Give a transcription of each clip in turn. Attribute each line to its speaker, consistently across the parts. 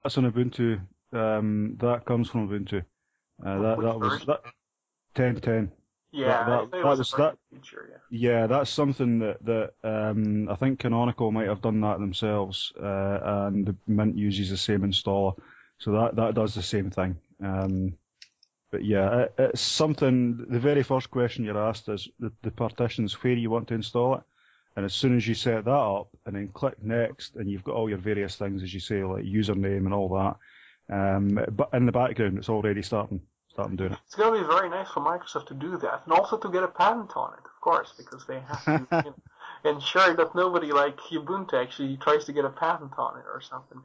Speaker 1: That's on Ubuntu. That comes from Ubuntu.
Speaker 2: Which
Speaker 1: That was
Speaker 2: version?
Speaker 1: that 10.10.
Speaker 2: Yeah, I think it
Speaker 1: That
Speaker 2: was a
Speaker 1: was
Speaker 2: very
Speaker 1: that.
Speaker 2: good feature. Yeah.
Speaker 1: Yeah, that's something that I think Canonical might have done that themselves, and the Mint uses the same installer, so that does the same thing. But yeah, it's something. The very first question you're asked is the partitions where you want to install it, and as soon as you set that up and then click next, and you've got all your various things as you say, like username and all that. But in the background, it's already starting doing
Speaker 2: It's going to be very nice for Microsoft to do that, and also to get a patent on it, of course, because they have to
Speaker 1: it.
Speaker 2: ensure that nobody like Ubuntu actually tries to get a patent on it or something.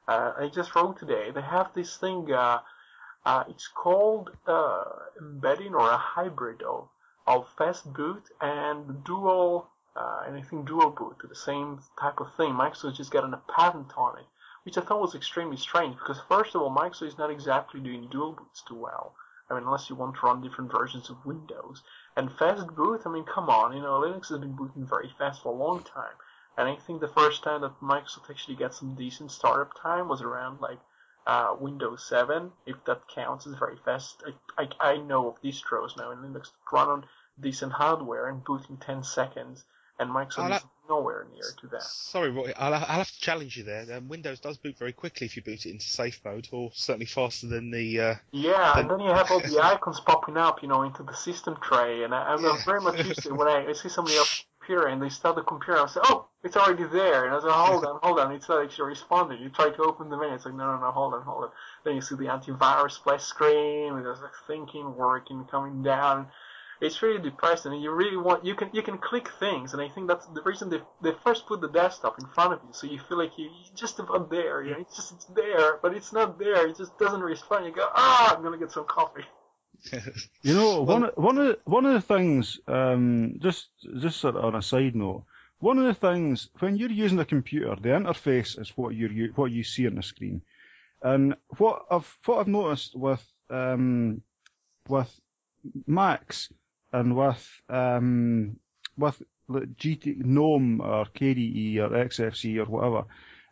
Speaker 2: I just wrote today, they have this thing, it's called embedding or a hybrid of fast boot and dual, and I think dual boot, the same type of thing. Microsoft just got a patent on it, which I thought was extremely strange because first of all, Microsoft is not exactly doing dual boots too well. I mean, unless you want to run different versions of Windows. And fast boot, I mean, come on, Linux has been booting very fast for a long time. And I think the first time that Microsoft actually got some decent startup time was around like Windows 7, if that counts as very fast. I know of distros now in Linux that run on decent hardware and boot in 10 seconds, and Microsoft is nowhere near to that.
Speaker 3: Sorry, Roy, I'll have to challenge you there. Windows does boot very quickly if you boot it into safe mode, or certainly faster than the...
Speaker 2: and then you have all the icons popping up, into the system tray, and I'm very much used to it when I see somebody else computer and they start the computer, I say, oh, it's already there, and I say, hold on, it's not actually responding. You try to open the menu, it's like, no, hold on. Then you see the antivirus splash screen, and there's like thinking, working, coming down. It's really depressing, and you can click things, and I think that's the reason they first put the desktop in front of you, so you feel like you're just about there, it's there, but it's not there, it just doesn't respond. You go, I'm gonna get some coffee.
Speaker 1: One of the things, just sort of on a side note, one of the things when you're using a computer, the interface is what you see on the screen, and what I've noticed with Macs and with GNOME or KDE or XFC or whatever,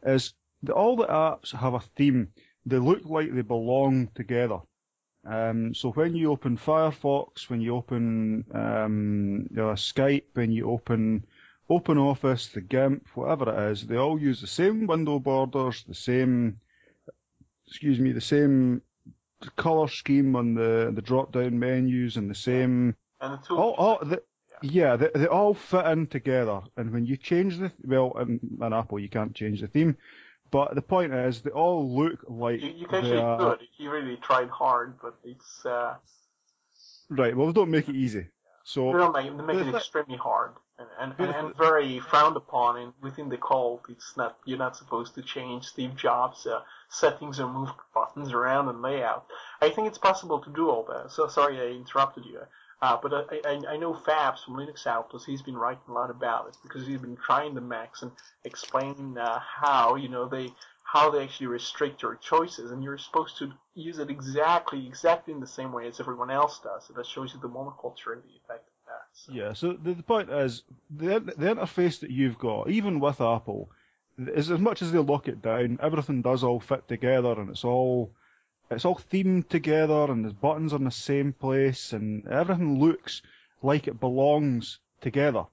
Speaker 1: is that all the apps have a theme. They look like they belong together. So when you open Firefox, when you open Skype, when you open OpenOffice, the GIMP, whatever it is, they all use the same window borders, the same color scheme on the drop-down menus, and the same.
Speaker 2: And the tools.
Speaker 1: They all fit in together. And when you change in Apple you can't change the theme, but the point is they all look like
Speaker 2: you can actually do it if you really tried hard, but it's
Speaker 1: right. Well, they don't make it easy. So
Speaker 2: they make it extremely hard and very frowned upon within the cult. You're not supposed to change Steve Jobs' settings or move buttons around and layout. I think it's possible to do all that. So sorry I interrupted you. But I know Fabs from Linux Outpost, he's been writing a lot about it because he's been trying the Macs and explaining how they actually restrict your choices, and you're supposed to use it exactly in the same way as everyone else does. So that shows you the monoculture and the effect of that. So.
Speaker 1: Yeah. So the point is the interface that you've got, even with Apple, is as much as they lock it down, everything does all fit together, and it's all themed together, and the buttons are in the same place, and everything looks like it belongs together.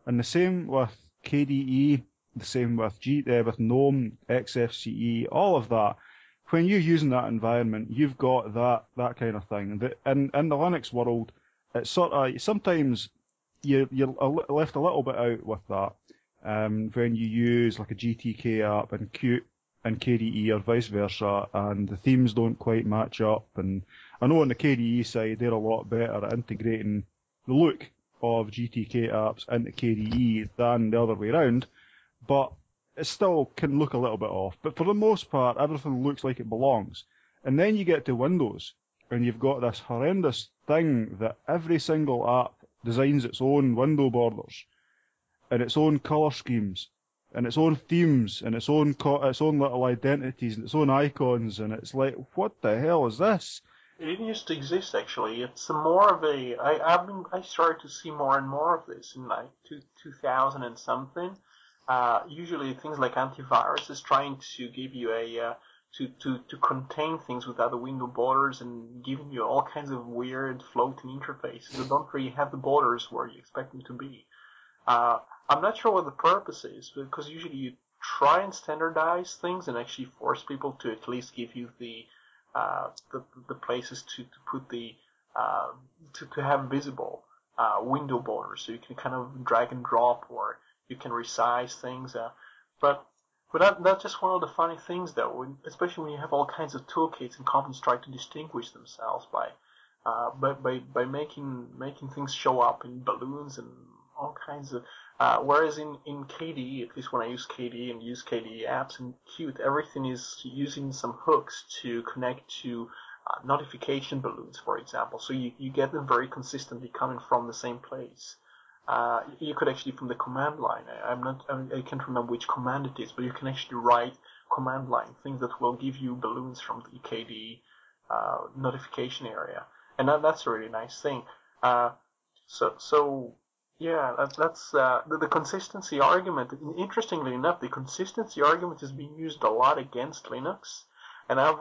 Speaker 1: And the same with KDE, the same with with GNOME, XFCE, all of that. When you're using that environment, you've got that kind of thing. In the Linux world, it's sort of sometimes you're left a little bit out with that. When you use like a GTK app and Qt and KDE or vice versa, and the themes don't quite match up. And I know on the KDE side, they're a lot better at integrating the look of GTK apps into KDE than the other way around, but it still can look a little bit off. But for the most part, everything looks like it belongs. And then you get to Windows, and you've got this horrendous thing that every single app designs its own window borders, and its own colour schemes, and its own themes, and its own little identities, and its own icons, and it's like, what the hell is this?
Speaker 2: It didn't used to exist, actually. It's more of a... I started to see more and more of this in like 2000 and something. Usually things like antivirus is trying to give you a to contain things without the window borders and giving you all kinds of weird floating interfaces that don't really have the borders where you expect them to be. I'm not sure what the purpose is, because usually you try and standardize things and actually force people to at least give you the places to put the to have visible window borders, so you can kind of drag and drop, or you can resize things. But that's just one of the funny things, though, especially when you have all kinds of toolkits and companies try to distinguish themselves by making things show up in balloons and all kinds of. Whereas in KDE, at least when I use KDE and use KDE apps and Qt, everything is using some hooks to connect to notification balloons, for example. So you get them very consistently coming from the same place. You could actually, from the command line, I can't remember which command it is, but you can actually write command line things that will give you balloons from the KDE notification area, and that's a really nice thing. Yeah, that's the consistency argument. Interestingly enough, the consistency argument is being used a lot against Linux. And I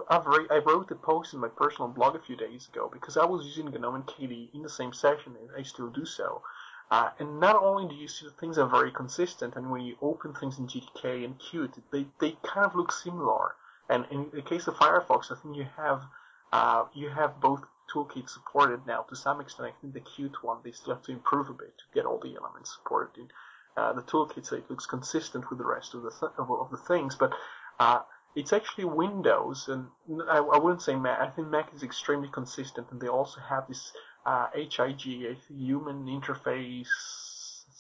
Speaker 2: wrote a post in my personal blog a few days ago because I was using GNOME and KDE in the same session, and I still do so. And not only do you see that things are very consistent, and when you open things in GTK and Qt, they kind of look similar. And in the case of Firefox, I think you have both toolkits supported now to some extent. I think the Qt one, they still have to improve a bit to get all the elements supported in the toolkit, so it looks consistent with the rest of the things. But it's actually Windows, and I wouldn't say Mac. I think Mac is extremely consistent, and they also have this HIG, Human Interface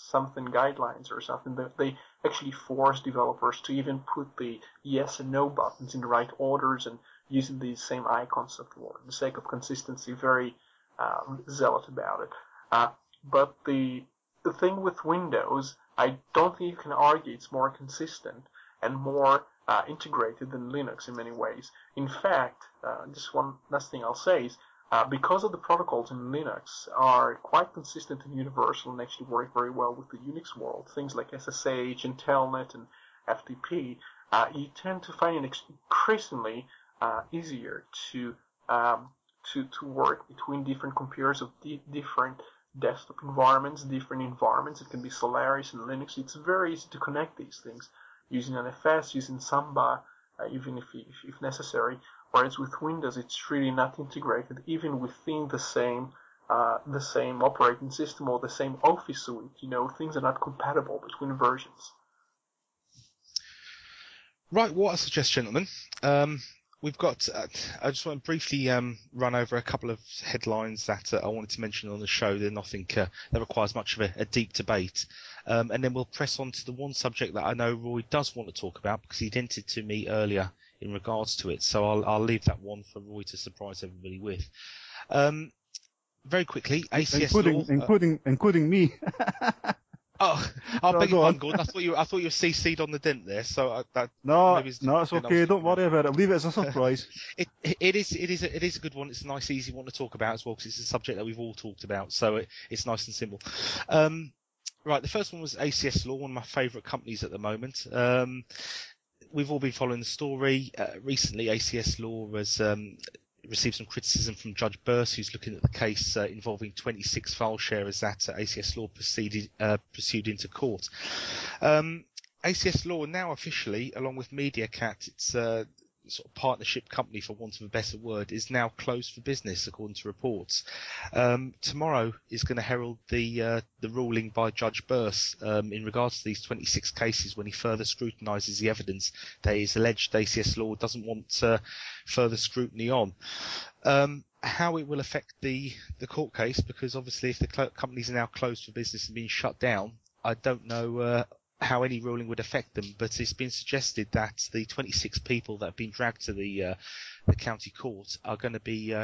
Speaker 2: something guidelines or something, that they actually force developers to even put the yes and no buttons in the right orders and using the same icons for the sake of consistency. Very zealot about it. But the thing with Windows, I don't think you can argue it's more consistent and more integrated than Linux in many ways. In fact, just one last thing I'll say is, because of the protocols in Linux are quite consistent and universal and actually work very well with the Unix world, things like SSH and Telnet and FTP, you tend to find it increasingly easier to work between different computers of different desktop environments, different environments. It can be Solaris and Linux. It's very easy to connect these things using NFS, using Samba, even if necessary. Whereas with Windows, it's really not integrated, even within the same operating system or the same Office suite. Things are not compatible between versions.
Speaker 3: Right, what I suggest, gentlemen. We've got. I just want to briefly run over a couple of headlines that I wanted to mention on the show. They're nothing that requires much of a deep debate, and then we'll press on to the one subject that I know Roy does want to talk about because he hinted to me earlier in regards to it. So I'll leave that one for Roy to surprise everybody with. Very quickly, ACS law,
Speaker 1: including me.
Speaker 3: Oh, I beg your pardon, Gordon. I thought you were CC'd on the dent there. So
Speaker 1: no, it's okay. Don't worry about it. Leave it as a surprise.
Speaker 3: It is a good one. It's a nice, easy one to talk about as well because it's a subject that we've all talked about. So it's nice and simple. Right, the first one was ACS Law, one of my favourite companies at the moment. We've all been following the story. Recently, ACS Law has received some criticism from Judge Burse, who's looking at the case involving 26 file sharers that ACS Law pursued into court. ACS Law now officially, along with MediaCat, its sort of partnership company, for want of a better word, is now closed for business, according to reports. Tomorrow is going to herald the ruling by Judge Burse in regards to these 26 cases when he further scrutinises the evidence that is alleged ACS Law doesn't want further scrutiny on. How it will affect the court case, because obviously if the companies are now closed for business and being shut down, I don't know how any ruling would affect them, but it's been suggested that the 26 people that have been dragged to the county court are going to be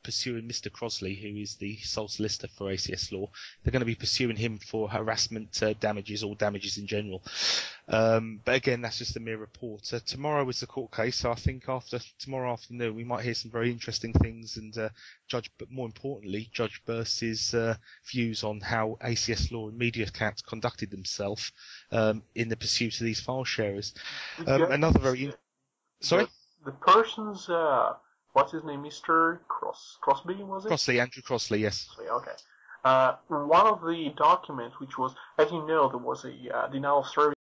Speaker 3: pursuing Mr. Crosley, who is the sole solicitor for ACS Law. They're going to be pursuing him for harassment damages or damages in general. But again, that's just a mere report. Tomorrow is the court case, so I think after tomorrow afternoon we might hear some very interesting things, and but more importantly, Judge Burse's views on how ACS Law and MediaCat conducted themselves in the pursuit of these file sharers. Another very... Sorry?
Speaker 2: the person's what's his name, Mr. Crosby, was it?
Speaker 3: Crossley, Andrew Crossley, yes.
Speaker 2: Okay. One of the documents, which was, as you know, there was a denial of service